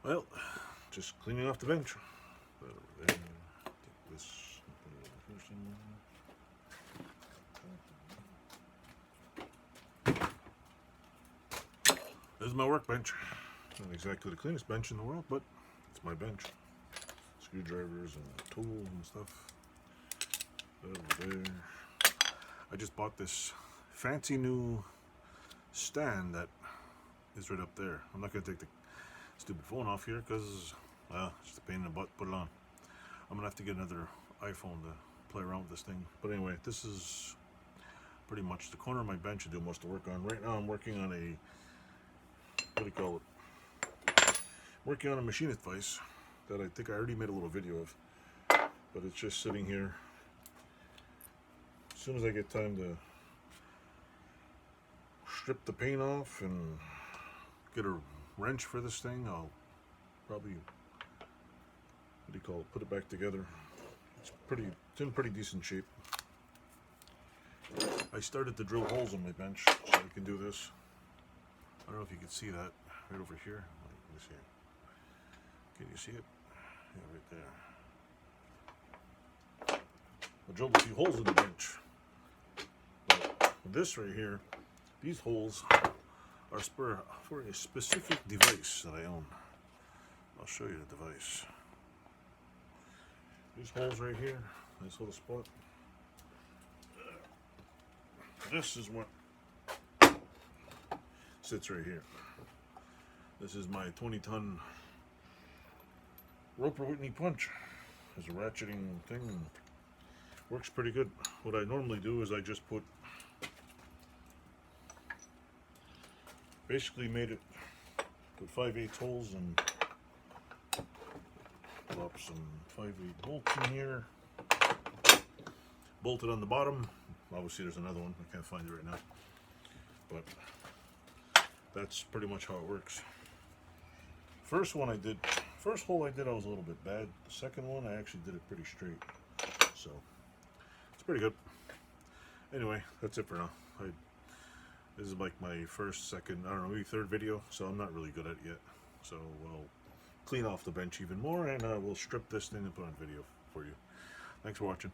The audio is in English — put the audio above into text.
Well, just cleaning off the bench. Put it over there. Take this and put it over here somewhere. This is my workbench. Not exactly the cleanest bench in the world, but it's my bench. Screwdrivers and tools and stuff. Over there. I just bought this fancy new stand that is right up there. I'm not going to take the stupid phone off here because it's just a pain in the butt to put it on. I'm going to have to get another iPhone to play around with this thing. But anyway, this is pretty much the corner of my bench I do most of the work on. Right now I'm working on a, what do you call it? Working on a machinist vise that I think I already made a little video of. But it's just sitting here. As soon as I get time to strip the paint off and get a wrench for this thing, I'll probably, what do you call it, put it back together. It's in pretty decent shape. I started to drill holes in my bench so I can do this. I don't know if you can see that right over here. Let me see. Can you see it? Yeah, right there. I drilled a few holes in the bench. But this right here, these holes are for a specific device that I own. I'll show you the device. These holes right here, nice little spot. This is what sits right here. This is my 20-ton Roper Whitney punch. There's a ratcheting thing and works pretty good. What I normally do is I just basically made it, put 5/8 holes and drop some 5/8 bolts in here. Bolted on the bottom. Obviously there's another one, I can't find it right now. But that's pretty much how it works. First hole I did, I was a little bit bad. The second one I actually did it pretty straight. So it's pretty good. Anyway, that's it for now. This is like my first, second, I don't know, maybe third video, so I'm not really good at it yet. So we'll clean off the bench even more and we'll strip this thing and put on video for you. Thanks for watching.